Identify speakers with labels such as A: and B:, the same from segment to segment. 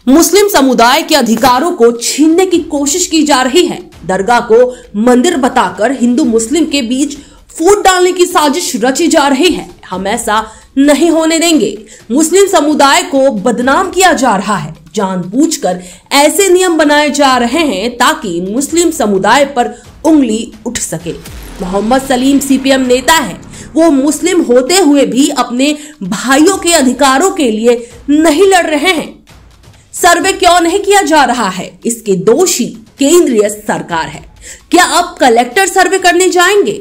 A: मुस्लिम समुदाय के अधिकारों को छीनने की कोशिश की जा रही है। दरगाह को मंदिर बताकर हिंदू मुस्लिम के बीच फूट डालने की साजिश रची जा रही है। हम ऐसा नहीं होने देंगे। मुस्लिम समुदाय को बदनाम किया जा रहा है। जानबूझकर ऐसे नियम बनाए जा रहे हैं ताकि मुस्लिम समुदाय पर उंगली उठ सके। मोहम्मद सलीम सीपीएम नेता है। वो मुस्लिम होते हुए भी अपने भाइयों के अधिकारों के लिए नहीं लड़ रहे हैं। सर्वे क्यों नहीं किया जा रहा है, इसके दोषी केंद्रीय सरकार है। क्या अब कलेक्टर सर्वे करने जाएंगे?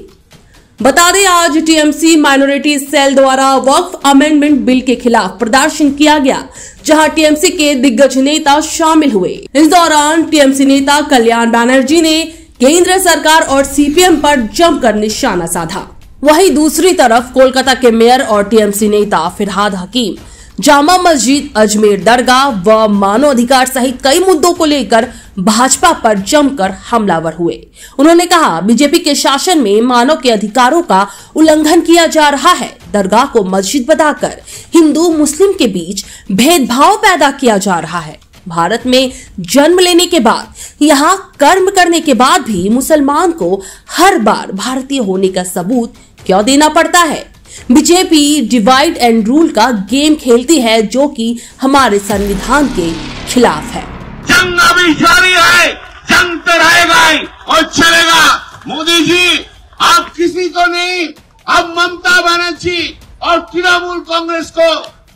A: बता दें, आज टीएमसी माइनॉरिटी सेल द्वारा वक्फ अमेंडमेंट बिल के खिलाफ प्रदर्शन किया गया, जहां टीएमसी के दिग्गज नेता शामिल हुए। इस दौरान टीएमसी नेता कल्याण बनर्जी ने केंद्र सरकार और सीपीएम पर जमकर निशाना साधा। वहीं दूसरी तरफ कोलकाता के मेयर और टीएमसी नेता फिरहाद हकीम जामा मस्जिद, अजमेर दरगाह व मानव अधिकार सहित कई मुद्दों को लेकर भाजपा पर जमकर हमलावर हुए। उन्होंने कहा, बीजेपी के शासन में मानव के अधिकारों का उल्लंघन किया जा रहा है। दरगाह को मस्जिद बताकर हिंदू मुस्लिम के बीच भेदभाव पैदा किया जा रहा है। भारत में जन्म लेने के बाद, यहाँ कर्म करने के बाद भी मुसलमान को हर बार भारतीय होने का सबूत क्यों देना पड़ता है? बीजेपी डिवाइड एंड रूल का गेम खेलती है, जो कि हमारे संविधान के खिलाफ है।
B: जंग अभी जारी है, जंग तो रहेगा ही और चलेगा। मोदी जी, आप किसी को नहीं, अब ममता बनर्जी और तृणमूल कांग्रेस को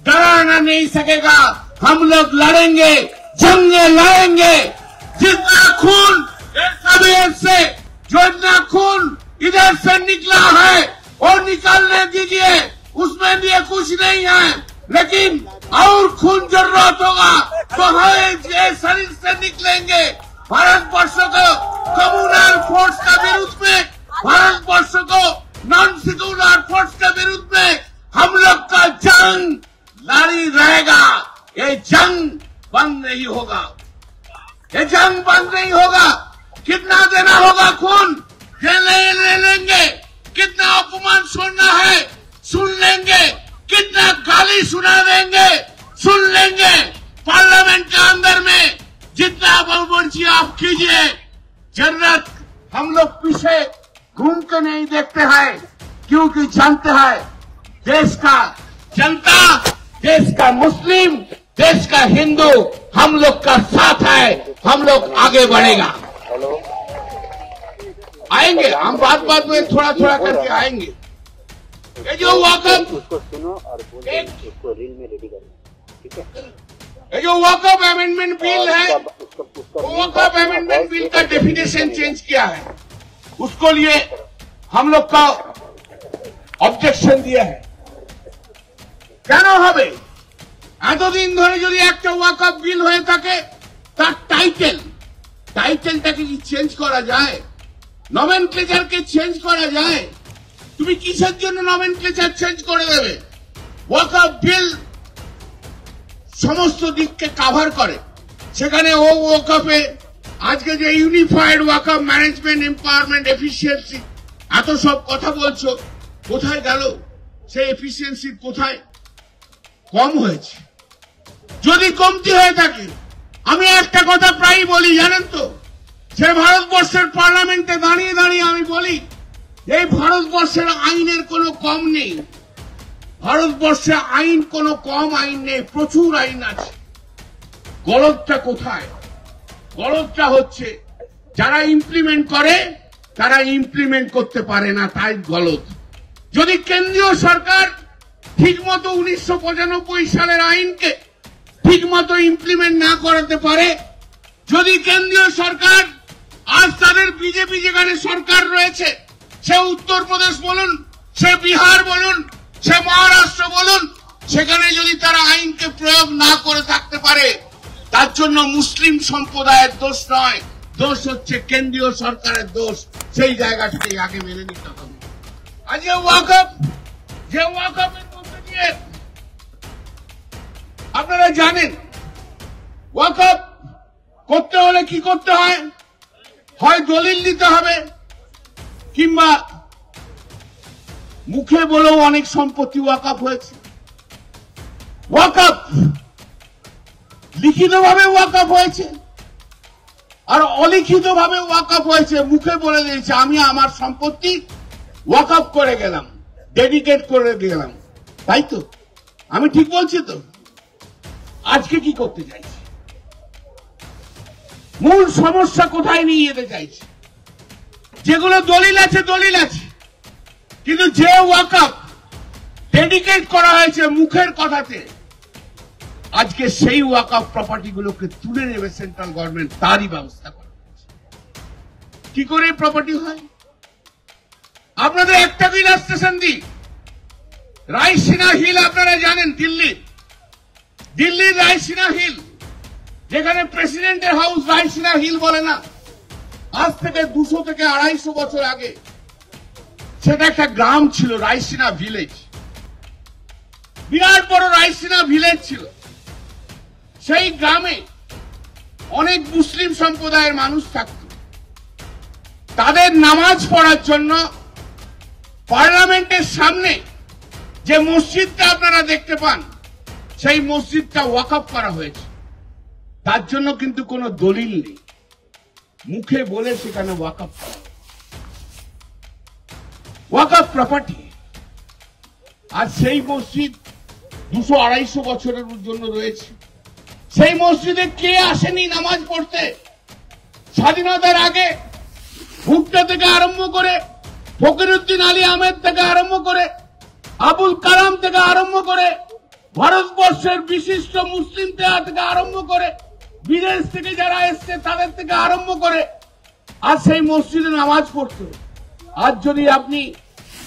B: डराना नहीं सकेगा। हम लोग लड़ेंगे, जंग लड़ेंगे। जितना खून से, जो इतना खून इधर से निकला है और निकालने दीजिए, उसमें भी कुछ नहीं है। लेकिन और खून जरूरत होगा तो हम शरीर से निकलेंगे। भारत वर्ष को कम्युनल फोर्स के विरुद्ध में, भारत वर्ष को नॉन सेक्युलर फोर्स के विरुद्ध में हम लोग का जंग जारी रहेगा। ये जंग बंद नहीं होगा, ये जंग बंद नहीं होगा। कितना देना होगा खून, ले लेंगे। कितना अपमान सुनना है, सुन लेंगे। कितना गाली सुना देंगे, सुन लेंगे। पार्लियामेंट के अंदर में जितना बहुमंशी आप कीजिए, जरूरत हम लोग पीछे घूम के नहीं देखते हैं, क्योंकि जानते हैं देश का जनता, देश का मुस्लिम, देश का हिंदू हम लोग का साथ है। हम लोग आगे बढ़ेगा, आएंगे। हम बात में थोड़ा थोड़ा करके आएंगे। ये जो वक़्फ़,
C: उसको सुनो और उसको रील में रेडी करना, ठीक है?
B: ये जो वक़्फ़ अमेंडमेंट बिल है, वो वक़्फ़ अमेंडमेंट बिल का डेफिनेशन चेंज किया है। उसको लिए हम लोग का ऑब्जेक्शन दिया है। কেন হবে? এতদিন ধরে যদি একটা ওয়াকফ বিল হয়ে থাকে, তার টাইটেলটাকে কি চেঞ্জ করা যায়? নমেনক্লেচারকে চেঞ্জ করা যায়? তুমি কিসের জন্য নমেনক্লেচার চেঞ্জ করে দেবে? ওয়াকফ বিল সমস্ত দিককে কভার করে। সেখানে ও ওয়াকফে আজকে যে ইউনিফাইড ওয়াকফ ম্যানেজমেন্ট এম্পাওয়ারমেন্ট এফিসিয়েন্সি এত সব কথা বলছো, কোথায় গেল সেই এফিসিয়েন্সি? কোথায় কম হয়েছে? যদি কমতি হয়ে থাকে, আমি একটা কথা প্রায়ই বলি, জানেন তো, সে ভারতবর্ষের পার্লামেন্টে দাঁড়িয়ে দাঁড়িয়ে আমি বলি, এই ভারতবর্ষের আইনের কোনো কম নেই। ভারতবর্ষে আইন কোনো কম আইন নেই, প্রচুর আইন আছে। গলতটা কোথায়? গলতটা হচ্ছে যারা ইমপ্লিমেন্ট করে তারা ইমপ্লিমেন্ট করতে পারে না, তাই গলত। যদি কেন্দ্রীয় সরকার ঠিকমতো 1995 সালের আইনকে ঠিকমতো ইমপ্লিমেন্ট না করতে পারে, যদি কেন্দ্রীয় সরকার আজ তাদের বিজেপি যেখানে সরকার রয়েছে, সে উত্তরপ্রদেশ বলুন, সে বিহার বলুন, সে মহারাষ্ট্র বলুন, সেখানে যদি তারা আইনকে প্রয়োগ না করে থাকতে পারে, তার জন্য মুসলিম সম্প্রদায়ের দোষ নয়, দোষ হচ্ছে কেন্দ্রীয় সরকারের দোষ। সেই জায়গাটাকে আগে মেনে নিতে হবে। আজ যে ওয়াকফের মধ্যে দিয়ে আপনারা জানেন, ওয়াকফ করতে হলে কি করতে হয়? হয় দলিল দিতে হবে, কিংবা মুখে বলেও অনেক সম্পত্তি ওয়াকফ হয়েছে। ওয়াকফ লিখিতভাবে ওয়াকআপ হয়েছে আর অলিখিতভাবে ওয়াকআপ হয়েছে। মুখে বলে দিয়েছে আমি আমার সম্পত্তি ওয়াকআপ করে গেলাম, ডেডিকেট করে গেলাম। তাই তো? আমি ঠিক বলছি তো? আজকে কি করতে চাইছি? মূল সমস্যা কোথায় নিয়ে যেতে চাইছি? যেগুলো দলিল আছে দলিল আছে, কিন্তু যে ওয়াকআপ ডেডিকেট করা হয়েছে মুখের কথাতে, আজকে সেই ওয়াকআপ প্রপার্টি গুলোকে তুলে নেবে সেন্ট্রাল গভর্নমেন্ট, তারই ব্যবস্থা করা হয়েছে। কি করে প্রপার্টি হয়? আপনাদের একটা দিন স্টেশন দিই, রায়সিনা হিল আপনারা জানেন, দিল্লির রায়সিনা হিল, যেখানে প্রেসিডেন্টের হাউস রায়সিনা হিল বলে না, আজ থেকে 200 থেকে 250 বছর আগে সেটা একটা গ্রাম ছিল, রায়সিনা ভিলেজ। বিরাট বড় রায়সিনা ভিলেজ ছিল। সেই গ্রামে অনেক মুসলিম সম্প্রদায়ের মানুষ থাকত। তাদের নামাজ পড়ার জন্য পার্লামেন্টের সামনে যে মসজিদটা আপনারা দেখতে পান, সেই মসজিদটা ওয়াকআপ করা হয়েছে। তার জন্য কিন্তু কোনো দলিল নেই, মুখে বলে সেখানে ওয়াকআপ করা, ওয়াকআপ প্রপার্টি। আর সেই মসজিদ 200-250 বছরের জন্য রয়েছে। সেই মসজিদে কে আসেনি নামাজ পড়তে? স্বাধীনতার আগে ভুট্টো থেকে আরম্ভ করে, ফকিরউদ্দিন আলী আহমেদ থেকে আরম্ভ করে, আবুল কালাম থেকে আরম্ভ করে, ভারতবর্ষের বিশিষ্ট মুসলিম থেকে আরম্ভ করে, বিদেশ থেকে যারা এসছে তাদের থেকে আরম্ভ করে, আর সেই মসজিদে নামাজ পড়তো। আজ যদি আপনি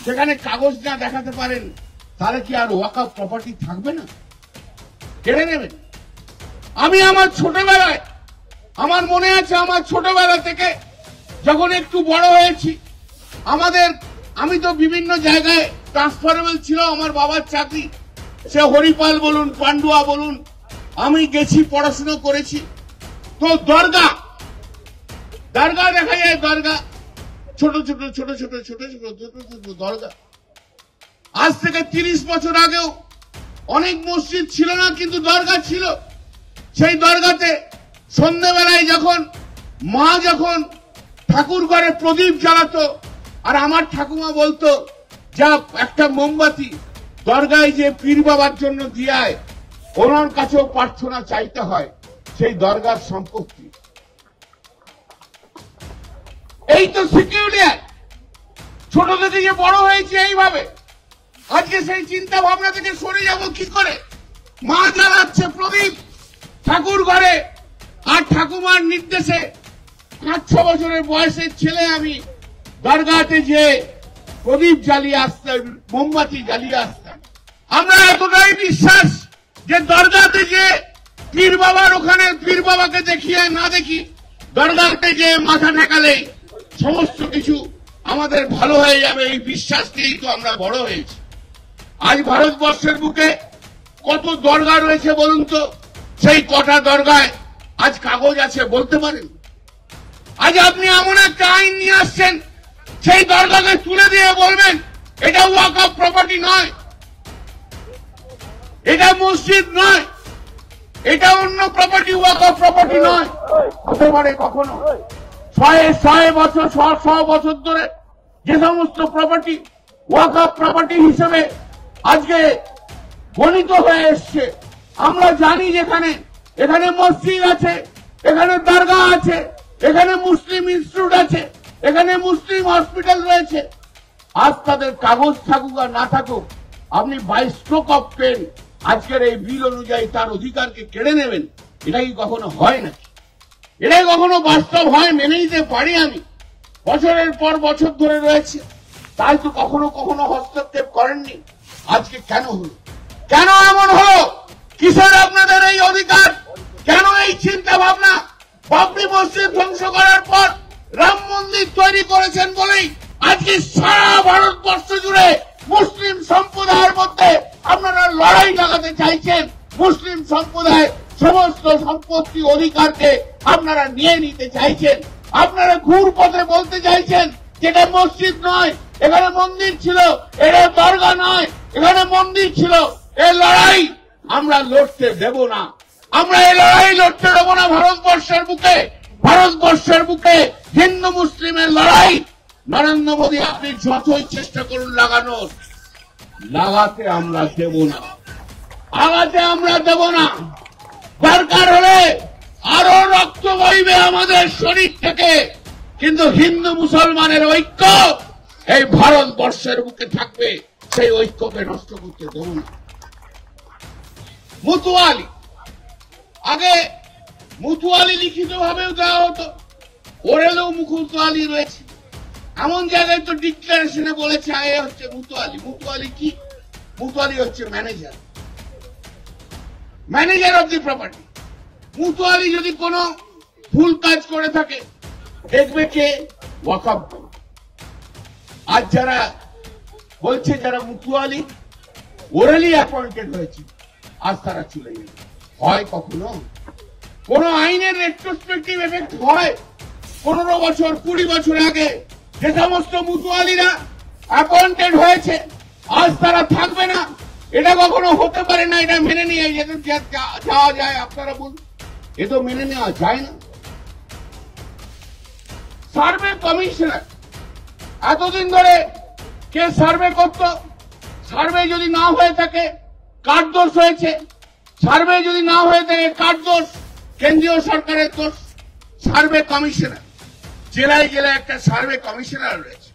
B: সেখানে কাগজ না দেখাতে পারেন, তাহলে কি আর ওয়াকআপ প্রপার্টি থাকবে না? কেড়ে নেবেন। আমি আমার ছোটবেলায়, আমার মনে আছে, আমার ছোটবেলা থেকে যখন একটু বড় হয়েছি, আমি তো বিভিন্ন জায়গায় ট্রান্সফারেবল ছিল আমার বাবার চাকরি, সে হরিপাল বলুন, পান্ডুয়া বলুন, আমি গেছি, পড়াশোনা করেছি। তো দরগা দেখা যায়, দরগা ছোট ছোট দরগা। আজ থেকে 30 বছর আগেও অনেক মসজিদ ছিল না, কিন্তু দরগা ছিল। সেই দরগাতে সন্ধ্যাবেলায় যখন ঠাকুর ঘরে প্রদীপ জ্বালাতো, আর আমার ঠাকুমা বলতো যা একটা মোমবাতি দরগায় যে পীর বাবার জন্য দিয়ায়, ওনার কাছেও প্রার্থনা চাইতে হয়, সেই দরগার সম্পত্তি। এই তো সিকিউরিটি। ছোট থেকে যে বড় হয়েছে এইভাবে, আজকে সেই চিন্তা ভাবনা থেকে সরে যাব কি করে? মা জ্বালাচ্ছে প্রদীপ ঠাকুর ঘরে, আর ঠাকুমার নির্দেশে 5-6 বছরের বয়সের ছেলে আমি দরগাতে যে প্রদীপ জ্বালিয়ে আসতাম, মোমবাতি জ্বালিয়ে আসতাম। আমরা এতটাই বিশ্বাস যে দরগাতে যে পীর বাবার, ওখানে পীর বাবাকে দেখিয়ে না দেখি, দরগাতে যে মাথা ঠেকালেই সমস্ত কিছু আমাদের ভালো হয়ে যাবে, এই বিশ্বাস নিয়েই তো আমরা বড় হয়েছি। আজ ভারতবর্ষের বুকে কত দরগা রয়েছে বলুন তো? সেই কটা দরগায় আজ কাগজ আছে বলতে পারেন? আজ আপনি এমন একটা আইন নিয়ে আসছেন, সেই দরগাকে তুলে দিয়ে বলবেন এটা ওয়াকআপ প্রপার্টি নয়, এটা মসজিদ নয়, এটা অন্য প্রপার্টি, ওয়াকআপ প্রপার্টি নয়। হতে পারে কখনো 100 বছর 100 বছর ধরে যে সমস্ত প্রপার্টি ওয়াকআপ প্রপার্টি হিসেবে আজকে গণিত হয়ে এসছে, আমরা জানি যেখানে এখানে মসজিদ আছে, এখানে দরগা আছে, এখানে মুসলিম ইনস্টিটিউট আছে, এখানে মুসলিম হসপিটাল রয়েছে। আজ তাদের কাগজ থাকুক আর না থাকুক, আপনি বাই স্ট্রোক অফ পেন আজকের এই বিল অনুযায়ী তার অধিকারকে কেড়ে নেবেন, এটা কি কখনো হয় নাকি? এটাই কখনো বাস্তব হয়? মেনে নিতে পারি আমি। বছরের পর বছর ধরে রয়েছে, তাই তো কখনো কখনো হস্তক্ষেপ করেননি। আজকে কেন হলো? কেন এমন হলো? কিসের আপনাদের এই অধিকার? কেন এই চিন্তা ভাবনা? বাবরি মসজিদ ধ্বংস করার পর রাম মন্দির তৈরি করেছেন বলেই আজকে সারা ভারতবর্ষ জুড়ে মুসলিম সম্প্রদায়ের মধ্যে আপনারা লড়াই লাগাতে চাইছেন। মুসলিম সম্প্রদায় সমস্ত সম্পত্তি অধিকারকে আপনারা নিয়ে নিতে চাইছেন। আপনারা ঘুর পথে বলতে চাইছেন যেটা মসজিদ নয়, এখানে মন্দির ছিল, এটা দরগা নয়, এখানে মন্দির ছিল। এই লড়াই আমরা লড়তে দেব না। আমরা এই লড়াই লড়তে দেবো না ভারতবর্ষের বুকে। ভারতবর্ষের বুকে হিন্দু মুসলিমের লড়াই নরেন্দ্র মোদী আপনি যতই চেষ্টা করুন লাগানোর, লাগাতে আমরা দেব না, আগাতে আমরা দেব না। দরকার হলে আরো রক্ত বইবে আমাদের শরীর থেকে, কিন্তু হিন্দু মুসলমানের ঐক্য এই ভারতবর্ষের বুকে থাকবে, সেই ঐক্যকে নষ্ট করতে দেব না। মুতুয়ালি, আগে মুতুয়ালি লিখিত ভাবেও দেওয়া হতো, ওরেলেও মুতুয়ালি রয়েছে। এমন জায়গায় তো ডিক্লারেশনে বলেছে এ হচ্ছে মুতুয়ালি। মুতুয়ালি কি? মুতুয়ালি হচ্ছে manager, manager of the property. মুতুয়ালি যদি কোনো ভুল কাজ করে থাকে দেখবে কে? ওয়াকফ। আজ যারা বলছে যারা মুতুয়ালি ওরালি অ্যাপয়েন্টেড হয়েছে, আজ তারা চলে গেল। হয় কখনো কোন আইনের রেট্রোস্পেক্টিভ এফেক্ট হয়? 15 বছর 20 বছর আগে যে সমস্ত মুতুয়ালিরা অ্যাপয়েন্টেড হয়েছে আজ তারা থাকবে না, এটা কখনো হতে পারে না। এটা মেনে নিয়ে যাওয়া যায়? আপনারা বলুন, এ তো মেনে নেওয়া যায় না। সার্ভে কমিশনার এতদিন ধরে কে সার্ভে করত? সার্ভে যদি না হয়ে থাকে কার দোষ হয়েছে? সার্ভে যদি না হয়ে থাকে কার দোষ? কেন্দ্রীয় সরকারের দোষ। সার্ভে কমিশনার, জেলায় জেলায় একটা সার্ভে কমিশনার রয়েছে,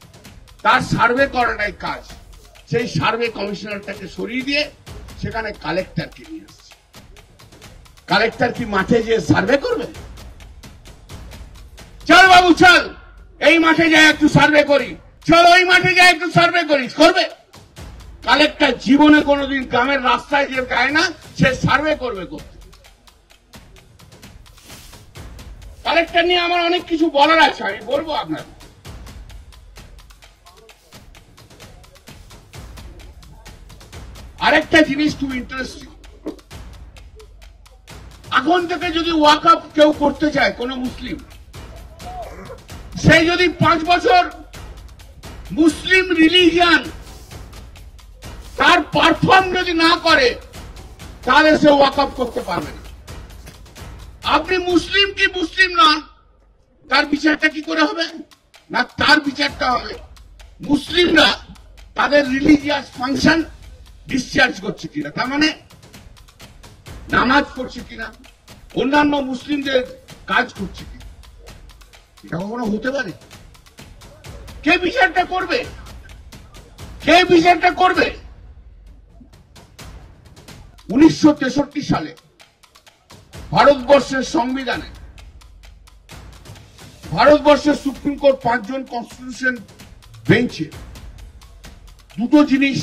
B: তার সার্ভে করাটাই কাজ। সেই সার্ভে কমিশনারটাকে সরিয়ে দিয়ে সেখানে কালেক্টরকে নিয়ে আসছে। কালেক্টর কি মাঠে যে সার্ভে করবে? চল বাবু চল, এই মাঠে যাই একটু সার্ভে করি, চল ওই মাঠে যাই একটু সার্ভে করি, করবে? কালেক্টর জীবনে কোনোদিন গ্রামের রাস্তায় যে যায় না, সে সার্ভে করবে করতে। কালেক্টর নিয়ে আমার অনেক কিছু বলার আছে, আমি বলবো আপনার। আরেকটা জিনিস খুব ইন্টারেস্টিং, এখন থেকে যদি ওয়াকফ কেউ করতে চায় কোন মুসলিম, সেই যদি 5 বছর মুসলিম রিলিজিয়ান তার পারফর্ম যদি না করে, তাহলে সে ওয়াকফ করতে পারবে না। আপনি মুসলিম কি মুসলিম না, তার বিচারটা কি করে হবে? না, তার বিচারটা হবে মুসলিমরা তাদের রিলিজিয়াস ফাংশন ডিসচার্জ করছে কিনা, তার মানে নামাজ পড়ছে কিনা, অন্যান্য মুসলিমদের কাজ করছে কিনা। এটা কখনো হতে পারে? কে বিচারটা করবে? কে বিচারটা করবে? 1963 সালে ভারতবর্ষের সংবিধানে, ভারতবর্ষের সুপ্রিম কোর্ট 5 জন কনস্টিটিউশন বেঞ্চে দুটো জিনিস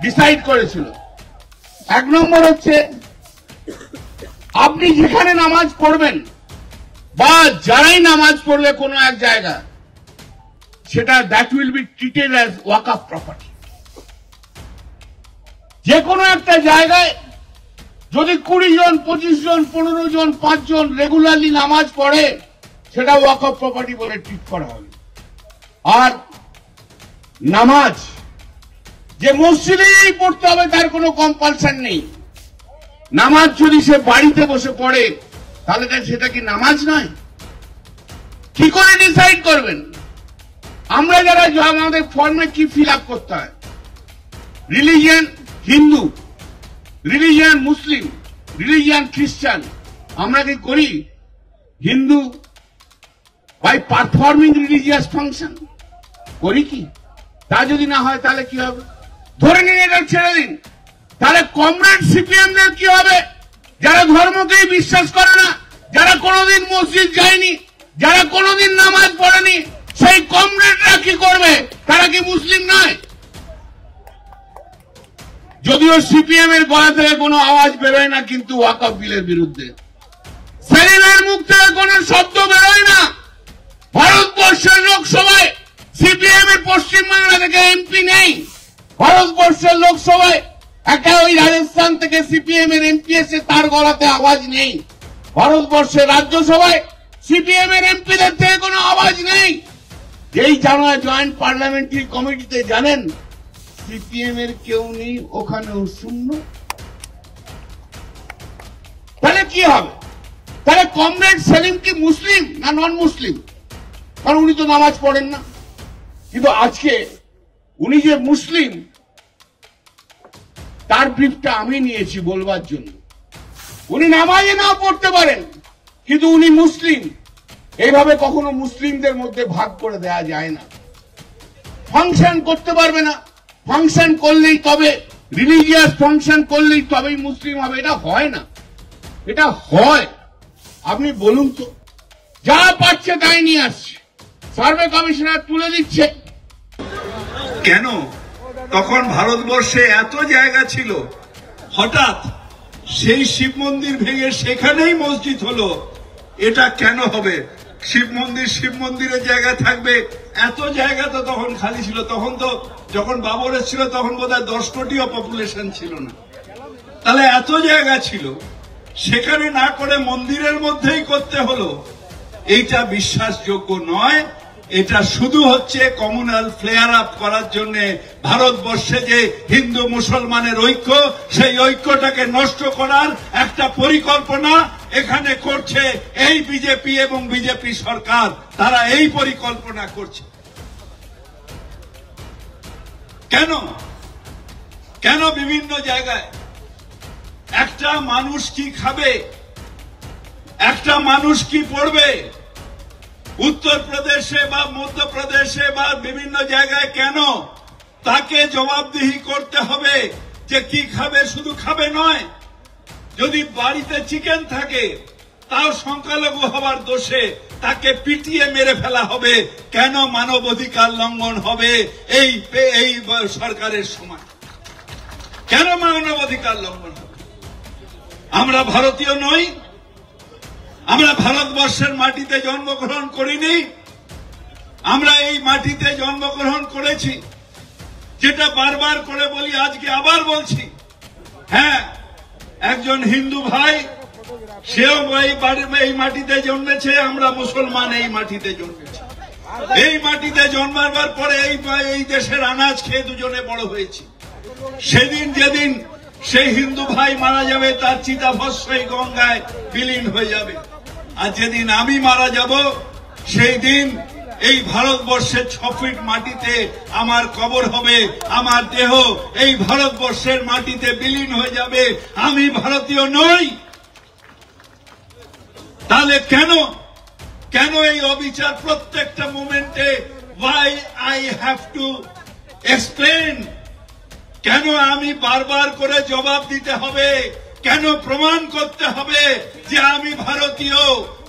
B: ডিসাইড করেছিল। 1 নম্বর হচ্ছে, আপনি যেখানে নামাজ পড়বেন বা যারাই নামাজ পড়বে কোনো এক জায়গা, সেটা that will be treated as Waqf property. যে কোনো একটা জায়গায় যদি 20 জন 25 জন 15 জন 5 জন রেগুলারলি নামাজ পড়ে, সেটা ওয়াকফ প্রপার্টি বলে ট্রিট করা হবে। আর নামাজ যে মসজিদেই পড়তে হবে তার কোনো কম্পালশন নেই। নামাজ যদি সে বাড়িতে বসে পড়ে, তাহলে সেটা কি নামাজ নয়? কি করে ডিসাইড করবেন? আমরা যারা আমাদের ফর্মে কি ফিল আপ করতে হয়, religion Hindu, religion Muslim, religion খ্রিস্টান, আমরা কি করি? Hindu by performing religious function করি কি? তা যদি না হয় তাহলে কি হবে? ধরে নিন এটা ছেড়ে দিন, তাহলে কমরেড সিপিএমদের কি হবে? যারা ধর্মকেই বিশ্বাস করে না, যারা কোনোদিন মসজিদ যায়নি, যারা কোনোদিন নামাজ পড়েনি, সেই কমরেডরা কি করবে? তারা কি মুসলিম নয়? যদিও সিপিএম এর গলা থেকে কোনো আওয়াজ বেরোয় না, কিন্তু ওয়াকফ বিলের বিরুদ্ধে সেলিমের মুখ থেকে কোনো শব্দ বেরোয় না। ভারতবর্ষের লোকসভায় সিপিএম এর পশ্চিমবাংলা থেকে এমপি নেই। ভারতবর্ষের লোকসভায় একটা ওই রাজস্থান থেকে সিপিএম এর এমপি এসে তার গলাতে আওয়াজ নেই। ভারতবর্ষের রাজ্যসভায় সিপিএম এর এমপিদের থেকে কোনো আওয়াজ নেই। যেই জানা জয়েন্ট পার্লামেন্টারি কমিটিতে জানেন সিপিএম এর কেউ নেই, ওখানেও শূন্য। কি হবে? তাহলে কমরেড সেলিম কি মুসলিম না নন মুসলিম? কারণ উনি তো নামাজ পড়েন না। কিন্তু আজকে উনি যে মুসলিম তার ব্রিফটা আমি নিয়েছি বলবার জন্য। উনি নামাজে নাও পড়তে পারেন, কিন্তু উনি মুসলিম। এইভাবে কখনো মুসলিমদের মধ্যে ভাগ করে দেয়া যায় না। ফাংশন করতে পারবে না, ফাংশন করলেই তবে রিলিজিয়াস ফাংশন করলেই তবেই মুসলিম হবে, এটা হয় না। এটা হয় আপনি বলুন তো, যা পাচ্ছে তাই নিয়ে আসছে, সার্ভে কমিশনার তুলে দিচ্ছে।
D: কেন তখন ভারতবর্ষে এত জায়গা ছিল, হঠাৎ সেই শিব মন্দির ভেঙে সেখানেই মসজিদ হলো? এটা কেন হবে? শিব মন্দিরের জায়গা থাকবে, এত জায়গা তো তখন খালি ছিল। তখন তো যখন বাবর ছিল তখন বোধহয় 10 কোটিও পপুলেশন ছিল না। তাহলে এত জায়গা ছিল, সেখানে না করে মন্দিরের মধ্যেই করতে হলো। এইটা বিশ্বাসযোগ্য নয়। এটা শুধু হচ্ছে কমিউনাল ফ্লেয়ার আপ করার জন্য ভারতবর্ষে যে হিন্দু মুসলমানের ঐক্য, সেই ঐক্যটাকে নষ্ট করার একটা পরিকল্পনা এখানে করছে এই বিজেপি এবং বিজেপি সরকার। তারা এই পরিকল্পনা করছে। কেন কেন বিভিন্ন জায়গায় একটা মানুষ কি খাবে, একটা মানুষ কি পড়বে, উত্তরপ্রদেশে বা মধ্যপ্রদেশে বা বিভিন্ন জায়গায় কেন তাকে জবাবদিহি করতে হবে যে কি খাবে? শুধু খাবে নয়, যদি বাড়িতে চিকেন থাকে তাও সংখ্যালঘু হওয়ার দোষে তাকে পিটিয়ে মেরে ফেলা হবে। কেন মানবাধিকার লঙ্ঘন হবে এই সরকারের সময়? কেন মানবাধিকার লঙ্ঘন হবে? আমরা ভারতীয় নই? আমরা ভারতবর্ষের মাটিতে জন্মগ্রহণ করিনি? আমরা এই মাটিতে জন্মগ্রহণ করেছি, যেটা বারবার করে বলি, আজকে আবার বলছি। হ্যাঁ, একজন হিন্দু ভাই, সেও এই মাটিতে জন্মেছে, আমরা মুসলমান এই মাটিতে জন্মেছি। এই মাটিতে জন্মাবার পরে এই দেশের আনাজ খেয়ে দুজনে বড় হয়েছি। সেদিন যেদিন সেই হিন্দু ভাই মারা যাবে, তার চিতাভস্ম এই গঙ্গায় বিলীন হয়ে যাবে। আর যেদিন আমি মারা যাব, সেই দিন এই ভারতবর্ষের 6 ফিট মাটিতে আমার কবর হবে, আমার দেহ এই ভারতবর্ষের মাটিতে বিলীন হয়ে যাবে। আমি ভারতীয় নই। তাহলে কেন এই অবিচার প্রত্যেকটা মোমেন্টে? Why I have to explain? কেন আমি বারবার করে জবাব দিতে হবে? কেন প্রমাণ করতে হবে যে আমি ভারতীয়?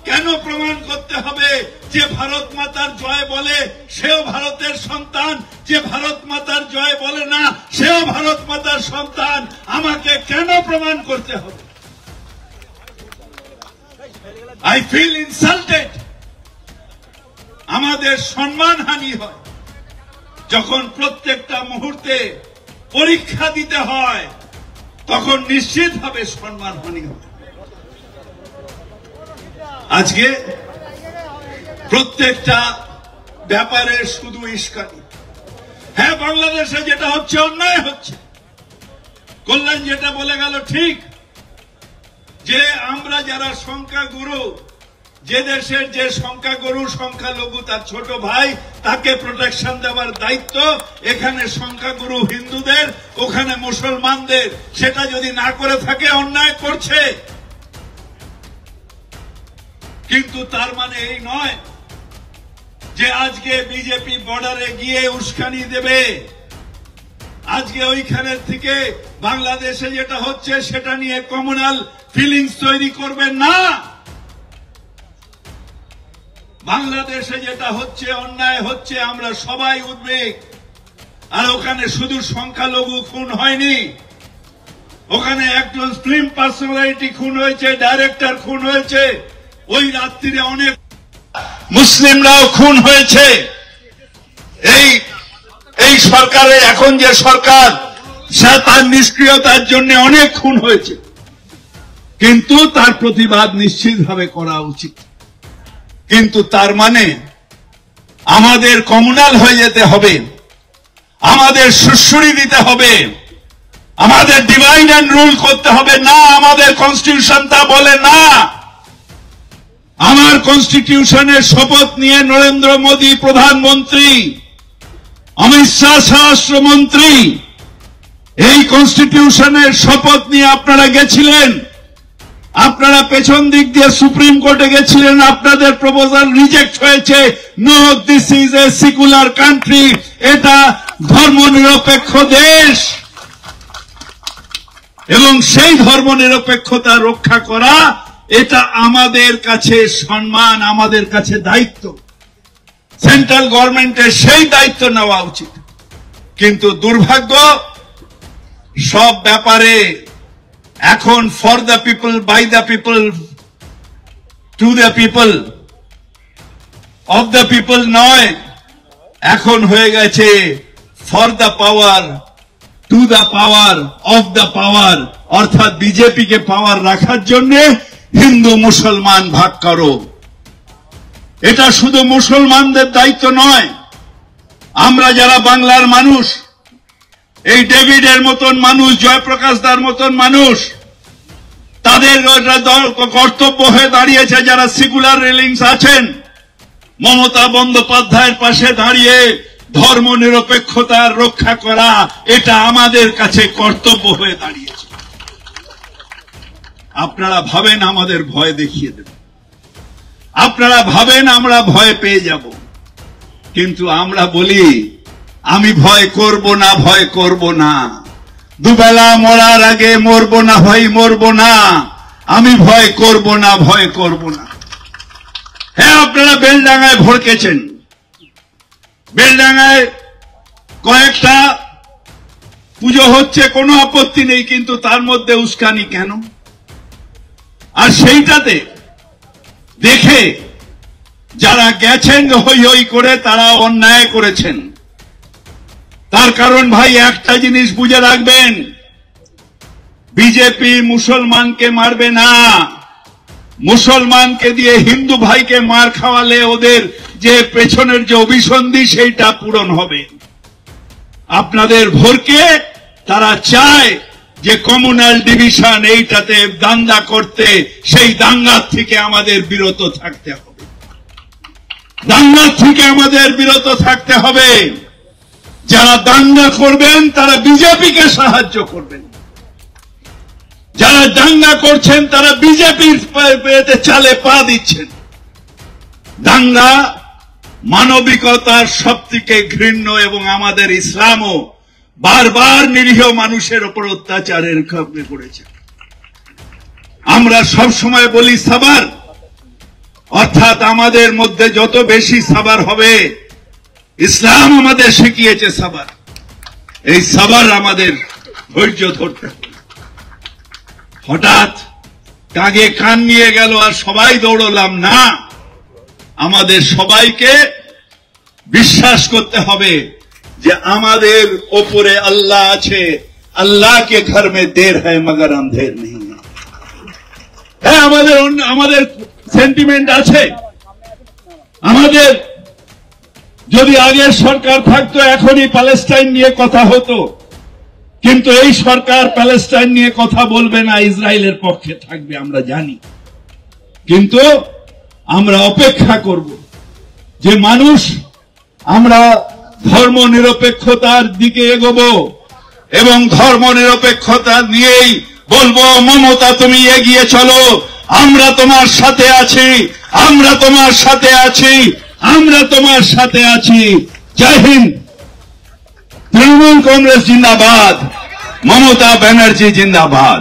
D: কেন প্রমাণ করতে হবে যে ভারত মাতার জয় বলে সেও ভারতের সন্তান, যে ভারত মাতার জয় বলে না সেও ভারত মাতার সন্তান? আমাকে কেন প্রমাণ করতে হবে? I feel insulted. আমাদের সম্মানহানি হয় যখন প্রত্যেকটা মুহূর্তে পরীক্ষা দিতে হয়, তখন নিশ্চিতভাবে সম্মানহানি হয়। আজকে প্রত্যেকটা ব্যাপারে শুধু ইস্কানি। হ্যাঁ, বাংলাদেশে যেটা হচ্ছে অন্যায় হচ্ছে। কল্যাণ যেটা বলে গেল ঠিক, যে আমরা যারা সংখ্যাগুরু, যে দেশের যে সংখ্যাগুরু সংখ্যালঘু তার ছোট ভাই, তাকে প্রোটেকশন দেওয়ার দায়িত্ব এখানে সংখ্যাগুরু হিন্দুদের, ওখানে মুসলমানদের। সেটা যদি না করে থাকে অন্যায় করছে। কিন্তু তার মানে এই নয় যে আজকে বিজেপি বর্ডারে গিয়ে উস্কানি দেবে, আজকে ওইখানে থেকে বাংলাদেশে যেটা হচ্ছে সেটা নিয়ে কমিউনাল ফিলিংস তৈরি করবেন না। বাংলাদেশে যেটা হচ্ছে অন্যায় হচ্ছে, আমরা সবাই উদ্বেগ। আর ওখানে শুধু সংখ্যালঘু খুন হয়নি, ওখানে একজন ফিল্ম পার্সোনালিটি খুন হয়েছে, ডাইরেক্টর খুন হয়েছে, ওই রাত্রিরে অনেক মুসলিমরাও খুন হয়েছে। এই সরকারের এখন যে সরকার, তার নিষ্ক্রিয়তার জন্য অনেক খুন হয়েছে। কিন্তু তার প্রতিবাদ নিশ্চিতভাবে করা উচিত। কিন্তু তার মানে আমাদের কমিউনাল হয়ে যেতে হবে, আমাদের সুশ্রী দিতে হবে, আমাদের ডিভাইড অ্যান্ড রুল করতে হবে না, আমাদের কনস্টিটিউশন তা বলে না। আমার কনস্টিটিউশনের শপথ নিয়ে নরেন্দ্র মোদী প্রধানমন্ত্রী, অমিত শাহ স্বরাষ্ট্রমন্ত্রী, এই কনস্টিটিউশনের শপথ নিয়ে আপনারা গেছিলেন, আপনারা পেছন দিক দিয়ে সুপ্রিম কোর্টে গেছিলেন, আপনাদের প্রপোজাল রিজেক্ট হয়েছে। No, this is a secular country, এটা ধর্মনিরপেক্ষ দেশ, এবং সেই ধর্মনিরপেক্ষতা রক্ষা করা এটা আমাদের কাছে সম্মান, আমাদের কাছে দায়িত্ব। সেন্ট্রাল গভর্নমেন্টের সেই দায়িত্ব নেওয়া উচিত। কিন্তু দুর্ভাগ্য, সব ব্যাপারে এখন for the people, by the people, to the people, of the people নয়, এখন হয়ে গেছে for the power, to the power, of the power. অর্থাৎ বিজেপিকে পাওয়ার রাখার জন্য হিন্দু মুসলমান ভাগ করো। এটা শুধু মুসলমানদের দায়িত্ব নয়, আমরা যারা বাংলার মানুষ, এই ডেভিডের মতন মানুষ, জয়প্রকাশ দার মতন মানুষ, তাদের কর্তব্য হয়ে দাঁড়িয়েছে, যারা সেকুলার রিলিংস আছেন, মমতা বন্দ্যোপাধ্যায়ের পাশে দাঁড়িয়ে ধর্ম নিরপেক্ষতার রক্ষা করা, এটা আমাদের কাছে কর্তব্য হয়ে দাঁড়িয়েছে। আপনারা ভাবেন আমাদের ভয় দেখিয়ে দেব, আপনারা ভাবেন আমরা ভয় পেয়ে যাব, কিন্তু আমরা বলি আমি ভয় করব না, ভয় করব না, দুবেলা মরার আগে মরব না ভাই, মরব না, আমি ভয় করব না, ভয় করব না। হ্যাঁ, আপনারা বেলডাঙ্গায় ভড়কেছেন, বেলডাঙ্গায় কয়েকটা পুজো হচ্ছে, কোনো আপত্তি নেই, কিন্তু তার মধ্যে উস্কানি কেন? আর সেইটাতে দেখে যারা গেছেন হই হই করে, তারা অন্যায় করেছেন। তার কারণ ভাই একটা জিনিস বুঝে রাখবেন, বিজেপি মুসলমানকে মারবে না, মুসলমানকে দিয়ে হিন্দু ভাইকে মার খাওয়ালে ওদের যে পেছনের যে অভিসন্ধি সেইটা পূরণ হবে। আপনাদের ভোরকে তারা চায় যে কমিউনাল ডিভিশন, এইটাতে দাঙ্গা করতে, সেই দাঙ্গার থেকে আমাদের বিরত থাকতে হবে, দাঙ্গার থেকে আমাদের বিরত থাকতে হবে। যারা দাঙ্গা করবেন তারা বিজেপিকে সাহায্য করবেন, যারা দাঙ্গা করছেন তারা বিজেপির চালে পা দিচ্ছেন। দাঙ্গা মানবিকতার সব থেকে ঘৃণ্য, এবং আমাদের ইসলামও বারবার নিরীহ মানুষের উপর অত্যাচারের খবরে করেছে। আমরা সব সময় বলি সাবার, অর্থাৎ আমাদের মধ্যে যত বেশি সাবার হবে, ইসলাম আমাদের শিখিয়েছে সাবার, এই সাবার আমাদের ধৈর্য ধরতে হবে। হঠাৎ কাগে কান নিয়ে গেল আর সবাই দৌড়লাম না, আমাদের সবাইকে বিশ্বাস করতে হবে যে আমাদের ওপরে আল্লাহ আছে। আল্লাহ কে ঘর মে দের হ্যায় মগর আন্ধের নেই। হ্যাঁ, আমাদের সেন্টিমেন্ট আছে। আমাদের যদি আগের সরকার থাকতো এখনই প্যালেস্টাইন নিয়ে কথা হতো, কিন্তু এই সরকার প্যালেস্টাইন নিয়ে কথা বলবে না, ইসরায়েলের পক্ষে থাকবে, আমরা জানি। কিন্তু আমরা অপেক্ষা করব যে মানুষ, আমরা ধর্ম নিরপেক্ষতার দিকে এগোবো, এবং ধর্ম নিরপেক্ষতা নিয়েই বলবো, মমতা তুমি এগিয়ে চলো, আমরা তোমার সাথে আছি, আমরা তোমার সাথে আছি, আমরা তোমার সাথে আছি। জয় হিন্দ। তৃণমূল কংগ্রেস জিন্দাবাদ, মমতা ব্যানার্জি জিন্দাবাদ।